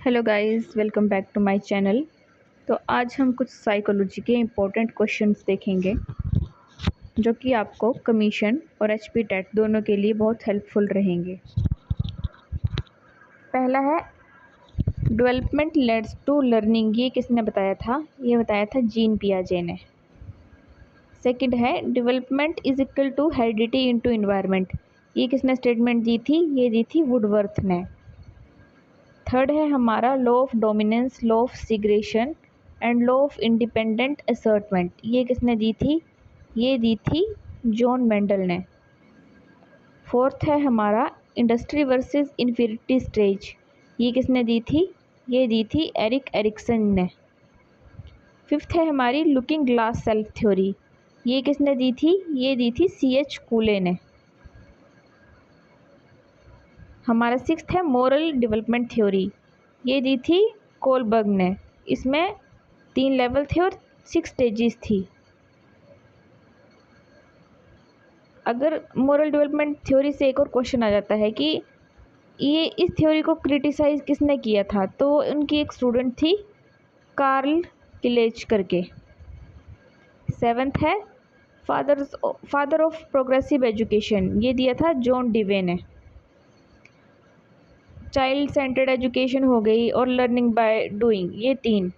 Hello guys, welcome back to my channel. तो आज हम कुछ साइकोलॉजी के इम्पोर्टेंट क्वेश्चंस देखेंगे जो कि आपको कमीशन और एचपी टेट दोनों के लिए बहुत हेल्पफुल रहेंगे। पहला है डेवलपमेंट लीड्स टू लर्निंग। ये किसने बताया था? ये बताया था जीन पियाजे ने। सेकंड है development is equal to heredity into environment. ये किसने स्टेटमेंट दी थी? ये दी थी वुडवर्थ ने। थर्ड है हमारा law of dominance, law of segregation and law of independent assortment. ये किसने दी थी? ये दी थी जॉन मेंडल ने। फोर्थ है हमारा इंडस्ट्री वर्सेस इन्फिनिटी स्टेज। ये किसने दी थी? ये दी थी एरिक एरिक्सन ने। फिफ्थ है हमारी लुकिंग ग्लास सेल्फ थ्योरी। ये किसने दी थी? ये दी थी C.H. कूले ने। हमारा सिक्स्थ है मोरल डेवलपमेंट थ्योरी। ये दी थी कोलबर्ग ने। इसमें 3 लेवल थे और 6 स्टेजेस थी। अगर मोरल डेवलपमेंट थ्योरी से एक और क्वेश्चन आ जाता है कि ये इस थ्योरी को क्रिटिसाइज किसने किया था, तो उनकी एक स्टूडेंट थी कार्ल किलेज करके। सेवन्थ है फादर ऑफ प्रोग्रेसिव एजुकेशन। ये दिया था जॉन डिवे ने। चाइल्ड सेंटर्ड एजुकेशन हो गई और लर्निंग बाय डूइंग, ये 3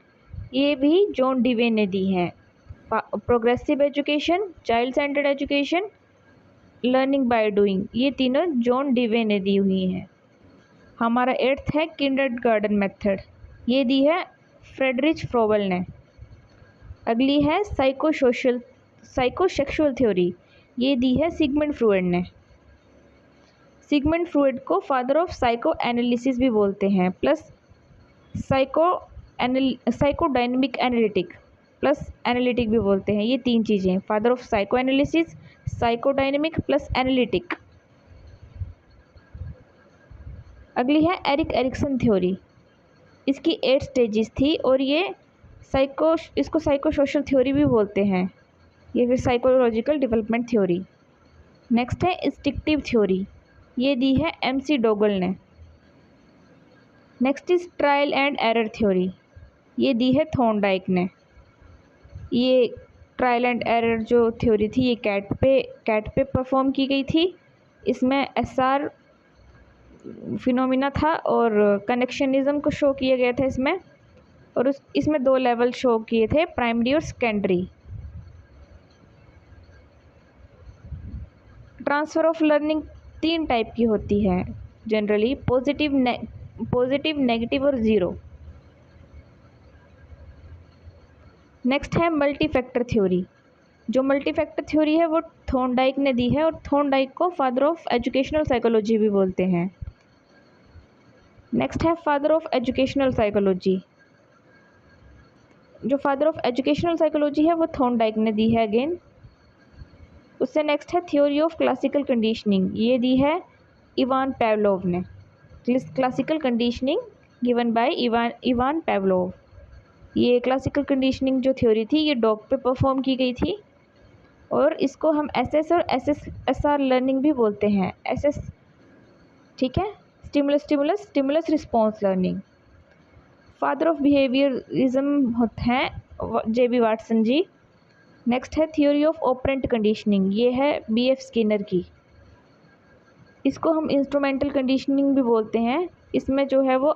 ये भी जॉन डिवे ने दी हैं। Progressive education, child centred education, learning by doing, ये तीनों जॉन डिवे ने दी हुई हैं। हमारा 8th है किंडरगार्टन मेथड। ये दी है फ्रेडरिच फ्रोबल ने। अगली है साइकोसेक्सुअल थ्योरी। ये दी है सिगमंड फ्रॉइड ने। सिगमंड फ्रॉइड को फादर ऑफ साइको एनालिसिस भी बोलते हैं, plus psychodynamic analytic plus analytic भी बोलते हैं। ये 3 चीज़ें, father of psycho analysis, psychodynamic plus analytic. अगली है एरिक एरिक्सन थ्योरी। इसकी 8 स्टेजेस थी और ये इसको साइकोसोशल थ्योरी भी बोलते हैं। ये फिर साइकोलॉजिकल डेवलपमेंट थ्योरी। नेक्स्ट है इंस्टिंक्टिव थ्योरी। ये दी है MC डोगल ने। Next is trial and error theory. ये दी है थॉर्नडाइक ने। ये ट्रायल एंड एरर जो थ्योरी थी ये कैट पे परफॉर्म की गई थी। इसमें SR फिनोमिना था और कनेक्शनिज्म को शो किया गया था इसमें। और इसमें 2 लेवल शो किए थे, प्राइमरी और secondary. Transfer of learning 3 type की होती है जनरली, पॉजिटिव, नेगेटिव और ज़ीरो। नेक्स्ट है मल्टी फैक्टर थ्योरी। जो मल्टी फैक्टर थ्योरी है वो थॉर्नडाइक ने दी है और थॉर्नडाइक को फादर ऑफ एजुकेशनल साइकोलॉजी भी बोलते हैं। नेक्स्ट है फादर ऑफ एजुकेशनल साइकोलॉजी। जो फादर ऑफ एजुकेशनल साइकोलॉजी है वो थॉर्नडाइक ने दी है अगेन। उससे नेक्स्ट है थ्योरी ऑफ क्लासिकल कंडीशनिंग। ये दी है इवान पेवलोव ने। Classical conditioning given by Ivan Pavlov. ये क्लासिकल कंडीशनिंग जो थ्योरी थी ये डॉग पे परफॉर्म की गई थी और इसको हम SS और SR लर्निंग भी बोलते हैं। SS, ठीक है, stimulus response learning. Father of behaviourism होते हैं JB वाटसन जी। नेक्स्ट है थ्योरी ऑफ ऑपरेंट कंडीशनिंग। ये है BF स्किनर की। इसको हम इंस्ट्रूमेंटल कंडीशनिंग भी बोलते हैं। इसमें जो है वो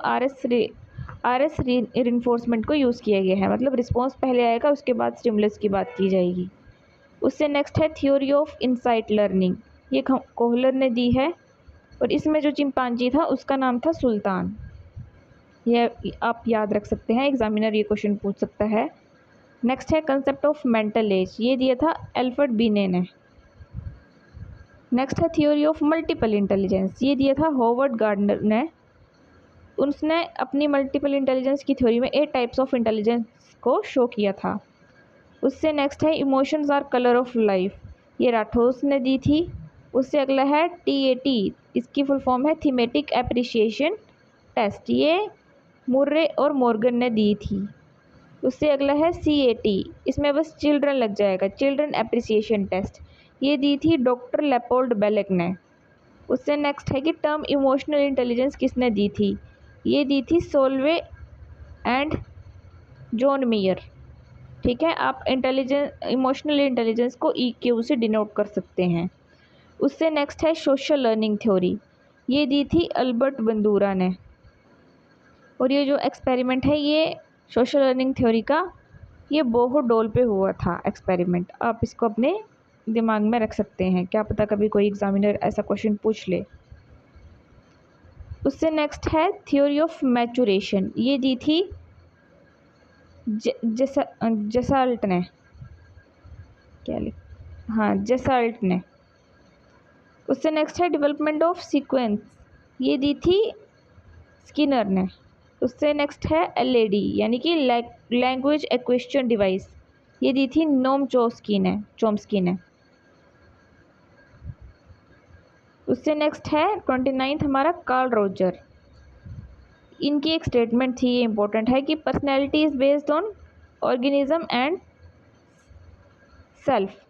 RS रिइंफोर्समेंट को यूज़ किया गया है, मतलब रिस्पॉन्स पहले आएगा उसके बाद स्टिमुलस की बात की जाएगी। उससे नेक्स्ट है थ्योरी ऑफ इंसाइट लर्निंग। ये कोहलर ने दी है और इसमें जो चिंपांजी था उसका नाम था सुल्तान। यह आप याद रख सकते हैं, एग्जामिनर ये क्वेश्चन पूछ सकता है। नेक्स्ट है कंसेप्ट ऑफ मेंटल एज। ये दिया था एल्फ्रेड बीने ने। नेक्स्ट है थ्योरी ऑफ मल्टीपल इंटेलिजेंस। ये दिया था हॉवर्ड गार्डनर ने। उसने अपनी मल्टीपल इंटेलिजेंस की थ्योरी में 8 टाइप्स ऑफ इंटेलिजेंस को शो किया था। उससे नेक्स्ट है emotions are colour of life. ये राठौस ने दी थी। उससे अगला है TAT। इसकी फुल फॉर्म है थीमेटिक एप्रिसिएशन टेस्ट। ये मुर्रे और मॉर्गन ने दी थी। उससे अगला है CAT। इसमें बस चिल्ड्रन लग जाएगा, चिल्ड्रन एप्रिसिएशन टेस्ट। ये दी थी डॉक्टर लेपोल्ड बेलेक ने। उससे नेक्स्ट है कि टर्म इमोशनल इंटेलिजेंस किसने दी थी? ये दी थी सोल्वे एंड जॉन मेयर। ठीक है, आप इमोशनल इंटेलिजेंस को EQ से डिनोट कर सकते हैं। उससे नेक्स्ट है सोशल लर्निंग थ्योरी, ये दी थी अल्बर्ट बंदूरा ने। और ये जो एक्सपेरिमेंट है ये सोशल लर्निंग थ्योरी का, ये बोहो डोल पे हुआ था एक्सपेरिमेंट। आप इसको अपने दिमाग में रख सकते हैं, क्या पता कभी कोई एग्जामिनर ऐसा क्वेश्चन पूछ ले। उससे नेक्स्ट है थ्योरी ऑफ मैचुरेशन, ये दी थी जेसाल्ट ने। क्या लिख, हाँ जेसाल्ट ने। उससे नेक्स्ट है डेवलपमेंट ऑफ सीक्वेंस, ये दी थी स्किनर ने। उससे नेक्स्ट है LAD यानी कि लैंग्वेज एक्विजिशन डिवाइस, ये दी थी नोम चोम्स्की ने। उससे नेक्स्ट है 29th हमारा कार्ल रोजर। इनकी एक स्टेटमेंट थी, ये इंपॉर्टेंट है कि personality is based on organism and self.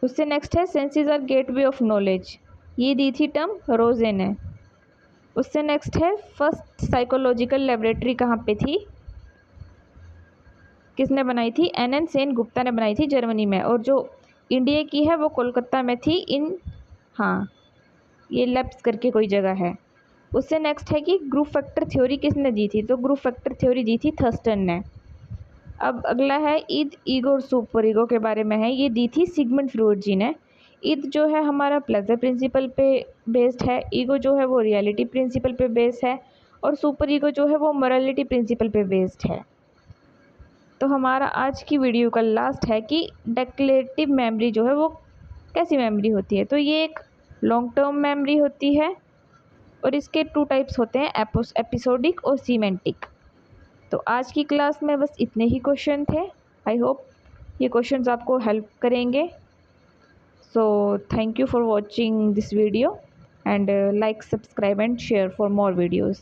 उससे नेक्स्ट है senses are gateway of knowledge, ये दी थी टर्म रोजे ने। उससे नेक्स्ट है फर्स्ट साइकोलॉजिकल लेबोरेटरी कहाँ पे थी, किसने बनाई थी, NN सेन गुप्ता ने बनाई थी जर्मनी में। और जो इंडिया की है वो कोलकाता में थी हाँ ये लैब्स करके कोई जगह है। उससे नेक्स्ट है कि ग्रुप फैक्टर थ्योरी किसने दी थी, तो ग्रुप फैक्टर थ्योरी दी थी थर्स्टन ने। अब अगला है ईगो और सुपर ईगो के बारे में है, ये दी थी सिगमंड फ्रॉइड जी ने। ईद जो है हमारा प्लेजर प्रिंसिपल पे बेस्ड है, ईगो जो है वो रियलिटी प्रिंसिपल पे बेस्ड है, और सुपर ईगो जो है वो मोरालिटी प्रिंसिपल पे बेस्ड है। तो हमारा आज की वीडियो का लास्ट है कि डेक्लेरेटिव मेमोरी जो है वो कैसी मेमोरी होती है। तो ये एक लॉन्ग टर्म मेमोरी होती है और इसके 2 टाइप्स होते हैं, एपिसोडिक और सीमेंटिक। तो आज की क्लास में बस इतने ही क्वेश्चन थे। आई होप ये क्वेश्चंस आपको हेल्प करेंगे। So thank you for watching this video and like, subscribe and share for more videos.